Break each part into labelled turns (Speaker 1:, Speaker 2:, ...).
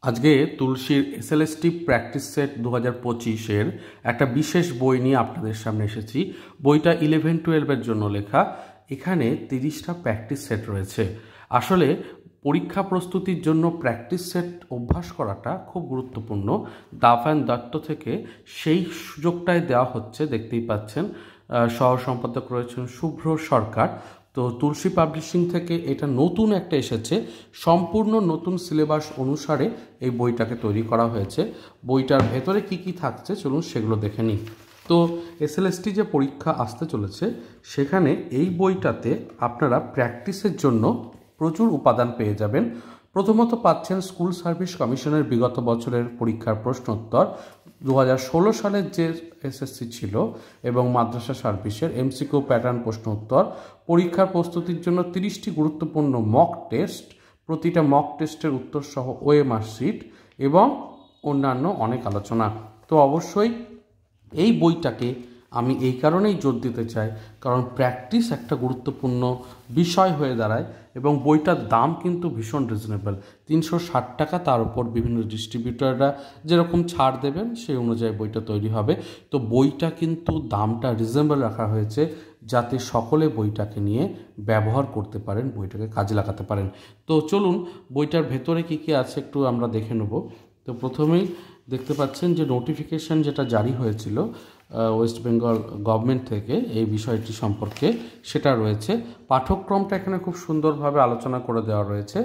Speaker 1: আজকে তুলসীর SLST practice set 2025-এর একটা বিশেষ বই নিয়ে আপনাদের সামনে এসেছি। বইটা 11-12-এর জন্য লেখা। এখানে 30টা প্র্যাকটিস সেট রয়েছে। আসলে পরীক্ষা প্রস্তুতির জন্য প্র্যাকটিস সেট অভ্যাস করাটা খুব গুরুত্বপূর্ণ। দাফান দত্ত থেকে সেই সুযোগটাই দেওয়া হচ্ছে, দেখতেই পাচ্ছেন। সহ সম্পাদক রয়েছেন শুভ্র সরকার। তো তুলসী পাবলিশিং থেকে এটা নতুন একটা এসেছে, সম্পূর্ণ নতুন সিলেবাস অনুসারে এই বইটাকে তৈরি করা হয়েছে। বইটার ভেতরে কি কি থাকছে চলুন সেগুলো দেখে নিই। তো এসএলএসটি যে পরীক্ষা আসতে চলেছে সেখানে এই বইটাতে আপনারা প্র্যাকটিসের জন্য প্রচুর উপাদান পেয়ে যাবেন। প্রথমত পাচ্ছেন স্কুল সার্ভিস কমিশনের বিগত বছরের পরীক্ষার প্রশ্নোত্তর, 2016 সালের যে এসএসসি ছিল এবং মাদ্রাসা সার্ভিসের এমসিকিউ প্যাটার্ন প্রশ্ন উত্তর, পরীক্ষার প্রস্তুতির জন্য 30টি গুরুত্বপূর্ণ মক টেস্ট, প্রতিটা মক টেস্টের উত্তর সহ ওএমআর শিট এবং অন্যান্য অনেক আলোচনা। তো অবশ্যই এই বইটাকে আমি এই কারণেই জোর দিতে চাই, কারণ প্র্যাকটিস একটা গুরুত্বপূর্ণ বিষয় হয়ে দাঁড়ায় এবং বইটার দাম কিন্তু ভীষণ রিজনেবল, 360 টাকা। তার উপর বিভিন্ন ডিস্ট্রিবিউটাররা যেরকম ছাড় দেবেন সেই অনুযায়ী বইটা তৈরি হবে। তো বইটা কিন্তু দামটা রিজনেবল রাখা হয়েছে যাতে সকলে বইটাকে নিয়ে ব্যবহার করতে পারেন, বইটাকে কাজে লাগাতে পারেন। তো চলুন বইটার ভেতরে কী কী আছে একটু আমরা দেখে নেব। তো প্রথমেই দেখতে পাচ্ছেন যে নোটিফিকেশান যেটা জারি হয়েছিল ওয়েস্ট বেঙ্গল গভর্নমেন্ট থেকে এই বিষয়টি সম্পর্কে, সেটা রয়েছে। পাঠ্যক্রমটা এখানে খুব সুন্দরভাবে আলোচনা করে দেওয়া রয়েছে।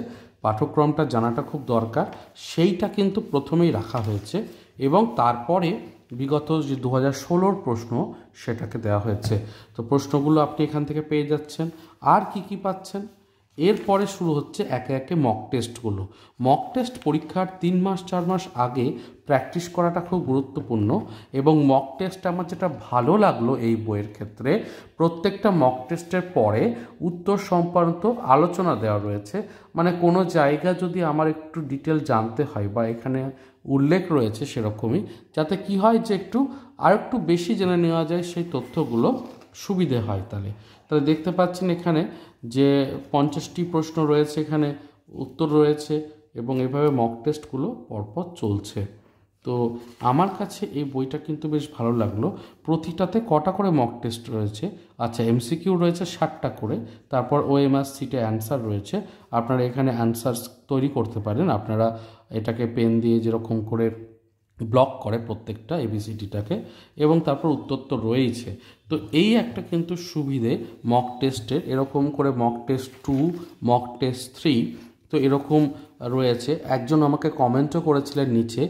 Speaker 1: পাঠ্যক্রমটা জানাটা খুব দরকার, সেইটা কিন্তু প্রথমেই রাখা হয়েছে এবং তারপরে বিগত যে 2016-র প্রশ্ন সেটাকে দেওয়া হয়েছে। তো প্রশ্নগুলো আপনি এখান থেকে পেয়ে যাচ্ছেন। আর কি কি পাচ্ছেন, এরপরে শুরু হচ্ছে একে একে মক টেস্টগুলো। মক টেস্ট পরীক্ষার 3 মাস 4 মাস আগে প্র্যাকটিস করাটা খুব গুরুত্বপূর্ণ এবং মক টেস্ট আমার যেটা ভালো লাগলো এই বইয়ের ক্ষেত্রে, প্রত্যেকটা মক টেস্টের পরে উত্তর সম্পর্কিত আলোচনা দেওয়া রয়েছে। মানে কোনো জায়গা যদি আমার একটু ডিটেল জানতে হয় বা এখানে উল্লেখ রয়েছে সেরকমই, যাতে কি হয় যে আর একটু বেশি জেনে নেওয়া যায় সেই তথ্যগুলো সুবিধে হয়। তাহলে দেখতে পাচ্ছেন এখানে যে 50টি প্রশ্ন রয়েছে, এখানে উত্তর রয়েছে এবং এভাবে মক টেস্টগুলো পরপর চলছে। তো আমার কাছে এই বইটা কিন্তু বেশ ভালো লাগলো। প্রতিটাতে কটা করে মক টেস্ট রয়েছে, আচ্ছা এমসিকিউ রয়েছে 60টা করে, তারপর ওএমআর সিটে অ্যান্সার রয়েছে। আপনারা এখানে অ্যান্সার তৈরি করতে পারেন, আপনারা এটাকে পেন দিয়ে যেরকম করে ব্লক করে প্রত্যেকটা এবিসিডিটাকে, এবং তারপর উত্তর তো রয়েইছে। তো এই একটা কিন্তু সুবিধে মক টেস্টের, এরকম করে মক টেস্ট 2, মক টেস্ট 3 তো এরকম রয়েছে। একজন আমাকে কমেন্টও করেছিলেন নিচে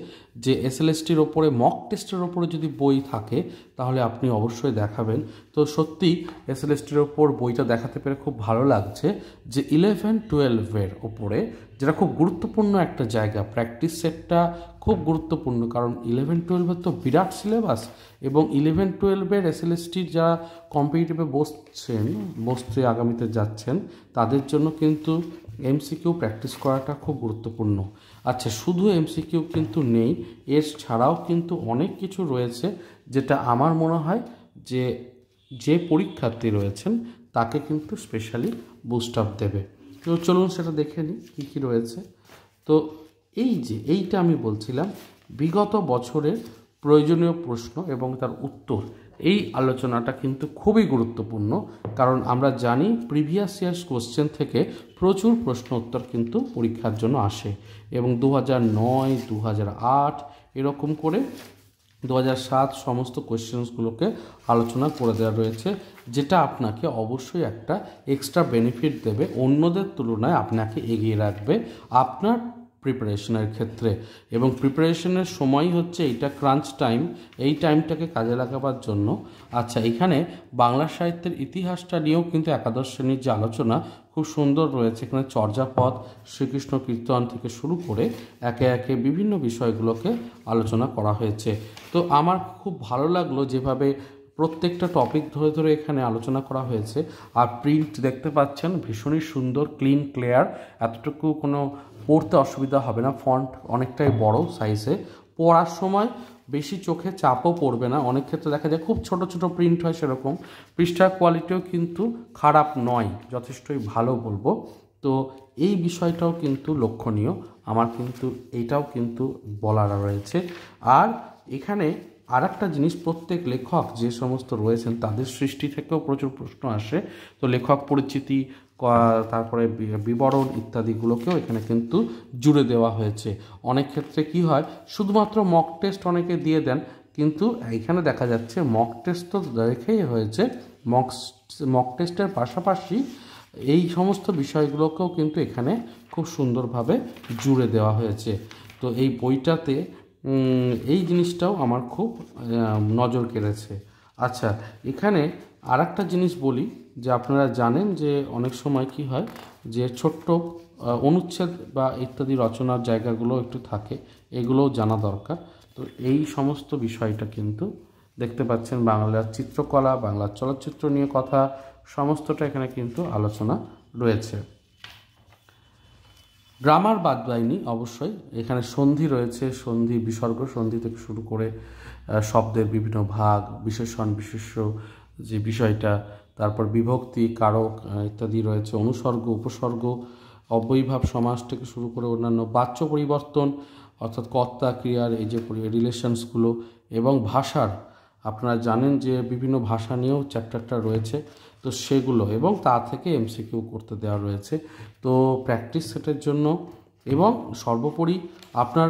Speaker 1: যে এসএলএসটির ওপরে মক টেস্টের ওপরে যদি বই থাকে তাহলে আপনি অবশ্যই দেখাবেন। তো সত্যি এসএলএসটির ওপর বইটা দেখাতে পেরে খুব ভালো লাগছে যে 11-12-এর ওপরে, যেটা খুব গুরুত্বপূর্ণ একটা জায়গা। প্র্যাকটিস সেটটা খুব গুরুত্বপূর্ণ, কারণ 11-12-এর তো বিরাট সিলেবাস এবং 11-12-এর এসএলএসটির যারা কম্পিটিটিভে বসতে আগামীতে যাচ্ছেন তাদের জন্য কিন্তু এমসিকিউ প্র্যাকটিস করাটা খুব গুরুত্বপূর্ণ। আচ্ছা, শুধু এমসিকিউ কিন্তু নেই, এর ছাড়াও কিন্তু অনেক কিছু রয়েছে যেটা আমার মনে হয় যে পরীক্ষার্থী রয়েছেন তাকে কিন্তু স্পেশালি বুস্ট আপ দেবে। তো চলুন সেটা দেখে নিই কী কী রয়েছে। তো এইটা আমি বলছিলাম বিগত বছরের প্রয়োজনীয় প্রশ্ন এবং তার উত্তর, এই আলোচনাটা কিন্তু খুবই গুরুত্বপূর্ণ, কারণ আমরা জানি প্রিভিয়াস ইয়ার্স কোশ্চেন থেকে প্রচুর প্রশ্ন উত্তর কিন্তু পরীক্ষার জন্য আসে এবং 2009, 2008 এরকম করে 2007 সমস্ত কোয়েশ্চেন্সগুলোকে আলোচনা করে দেওয়া রয়েছে, যেটা আপনাকে অবশ্যই একটা এক্সট্রা বেনিফিট দেবে, অন্যদের তুলনায় আপনাকে এগিয়ে রাখবে আপনার প্রিপারেশনের ক্ষেত্রে। এবং প্রিপারেশনের সময় হচ্ছে এইটা ক্রাঞ্চ টাইম, এই টাইমটাকে কাজে লাগাবার জন্য। আচ্ছা, এখানে বাংলা সাহিত্যের ইতিহাসটা নিয়েও কিন্তু একাদশ শ্রেণীর যে আলোচনা খুব সুন্দর রয়েছে। এখানে চর্যাপদ, শ্রীকৃষ্ণ কীর্তন থেকে শুরু করে একে একে বিভিন্ন বিষয়গুলোকে আলোচনা করা হয়েছে। তো আমার খুব ভালো লাগলো যেভাবে প্রত্যেকটা টপিক ধরে ধরে এখানে আলোচনা করা হয়েছে। আর প্রিন্ট দেখতে পাচ্ছেন ভীষণই সুন্দর, ক্লিন, ক্লিয়ার, এতটুকু কোনো পড়তে অসুবিধা হবে না। ফন্ট অনেকটাই বড় সাইজে, পড়ার সময় বেশি চোখে চাপও পড়বে না। অনেক ক্ষেত্রে দেখা যায় খুব ছোট ছোট প্রিন্ট হয়, সেরকম পৃষ্ঠার কোয়ালিটিও কিন্তু খারাপ নয়, যথেষ্টই ভালো বলবো। তো এই বিষয়টাও কিন্তু লক্ষণীয়, আমার কিন্তু এইটাও কিন্তু বলার রয়েছে। আর এখানে আর একটা জিনিস, প্রত্যেক লেখক যে সমস্ত রয়েছেন তাদের সৃষ্টি থেকেও প্রচুর প্রশ্ন আসে। তো লেখক পরিচিতি, তারপরে বিবরণ ইত্যাদিগুলোকেও এখানে কিন্তু জুড়ে দেওয়া হয়েছে। অনেক ক্ষেত্রে কি হয়, শুধুমাত্র মক টেস্ট অনেকে দিয়ে দেন, কিন্তু এখানে দেখা যাচ্ছে মক টেস্ট তো দেখেই হয়েছে, মক টেস্টের পাশাপাশি এই সমস্ত বিষয়গুলোকেও কিন্তু এখানে খুব সুন্দরভাবে জুড়ে দেওয়া হয়েছে। তো এই বইটাতে এই জিনিসটাও আমার খুব নজর কেড়েছে। আচ্ছা, এখানে আর একটা জিনিস বলি, যে আপনারা জানেন যে অনেক সময় কি হয়, যে ছোট্ট অনুচ্ছেদ বা ইত্যাদি রচনার জায়গাগুলো একটু থাকে, এগুলোও জানা দরকার। তো এই সমস্ত বিষয়টা কিন্তু দেখতে পাচ্ছেন, বাংলার চিত্রকলা, বাংলার চলচ্চিত্র নিয়ে কথা, সমস্তটা এখানে কিন্তু আলোচনা রয়েছে। গ্রামার বাদ যায়নি অবশ্যই, এখানে সন্ধি রয়েছে, সন্ধি, বিসর্গ, সন্ধি থেকে শুরু করে শব্দের বিভিন্ন ভাগ, বিশেষণ বিশেষ্য যে বিষয়টা, তারপর বিভক্তি, কারক ইত্যাদি রয়েছে, অনুসর্গ, উপসর্গ, অব্যয়ীভাব সমাস থেকে শুরু করে অন্যান্য বাচ্য পরিবর্তন, অর্থাৎ কর্তা ক্রিয়ার এই যে রিলেশনসগুলো, এবং ভাষার, আপনারা জানেন যে বিভিন্ন ভাষা নিয়েও চ্যাপ্টারটা রয়েছে, তো সেগুলো, এবং তা থেকে এমসিকিউ করতে দেওয়া রয়েছে। তো প্র্যাকটিস সেটের জন্য এবং সর্বোপরি আপনার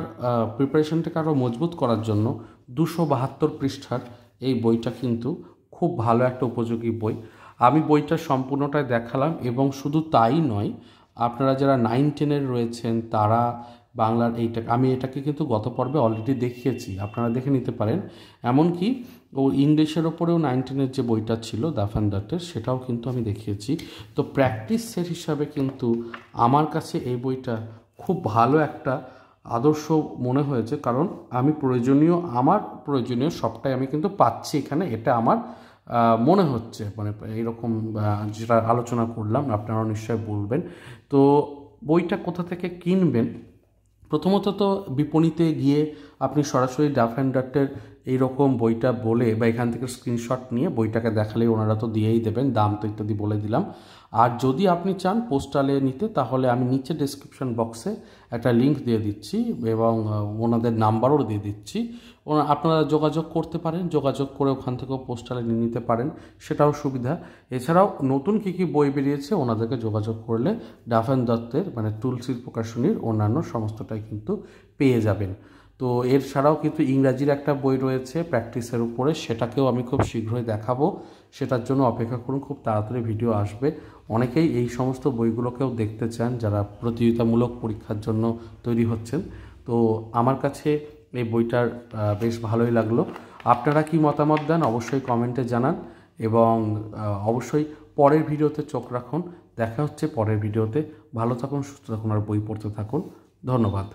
Speaker 1: প্রিপারেশনটাকে আরও মজবুত করার জন্য 272 পৃষ্ঠার এই বইটা কিন্তু খুব ভালো একটা উপযোগী বই। আমি বইটা সম্পূর্ণটাই দেখালাম, এবং শুধু তাই নয়, আপনারা যারা 9-10 রয়েছেন তারা বাংলার আমি এটাকে কিন্তু গত পর্বে অলরেডি দেখিয়েছি, আপনারা দেখে নিতে পারেন। এমনকি ইংলিশের ওপরেও 9-10 যে বইটা ছিল দাফ অ্যান্ড ডাটের, সেটাও কিন্তু আমি দেখিয়েছি। তো প্র্যাকটিস সেট হিসাবে কিন্তু আমার কাছে এই বইটা খুব ভালো একটা আদর্শ মনে হয়েছে, কারণ আমার প্রয়োজনীয় সবটাই আমি কিন্তু পাচ্ছি এখানে, এটা আমার মনে হচ্ছে। মানে এইরকম যেটা আলোচনা করলাম, আপনারাও নিশ্চয়ই বলবেন। তো বইটা কোথা থেকে কিনবেন? প্রথমত তো বিপণীতে গিয়ে আপনি সরাসরি ডাফ অ্যান্ড ডাটের এইরকম বইটা বলে বা এখান থেকে স্ক্রিনশট নিয়ে বইটাকে দেখালে ওনারা তো দিয়েই দেবেন, দাম তো ইত্যাদি বলে দিলাম। আর যদি আপনি চান পোস্টালে নিতে, তাহলে আমি নিচে ডেসক্রিপশন বক্সে একটা লিঙ্ক দিয়ে দিচ্ছি এবং ওনাদের নাম্বারও দিয়ে দিচ্ছি, আপনারা যোগাযোগ করতে পারেন, যোগাযোগ করে ওখান থেকেও পোস্টালে নিয়ে নিতে পারেন, সেটাও সুবিধা। এছাড়াও নতুন কী কী বই বেরিয়েছে ওনাদেরকে যোগাযোগ করলে ডাফ অ্যান্ড দত্তের মানে তুলসীর প্রকাশনীর অন্যান্য সমস্তটাই কিন্তু পেয়ে যাবেন। তো এর ছাড়াও কিন্তু ইংরাজির একটা বই রয়েছে প্র্যাকটিসের উপরে, সেটাকেও আমি খুব শীঘ্রই দেখাবো, সেটার জন্য অপেক্ষা করুন, খুব তাড়াতাড়ি ভিডিও আসবে। অনেকেই এই সমস্ত বইগুলোকেও দেখতে চান যারা প্রতিযোগিতামূলক পরীক্ষার জন্য তৈরি হচ্ছেন। তো আমার কাছে এই বইটার বেশ ভালোই লাগলো। আপনারা কি মতামত দেন অবশ্যই কমেন্টে জানান, এবং অবশ্যই পরের ভিডিওতে চোখ রাখুন। দেখা হচ্ছে পরের ভিডিওতে। ভালো থাকুন, সুস্থ থাকুন, আর বই পড়তে থাকুন। ধন্যবাদ।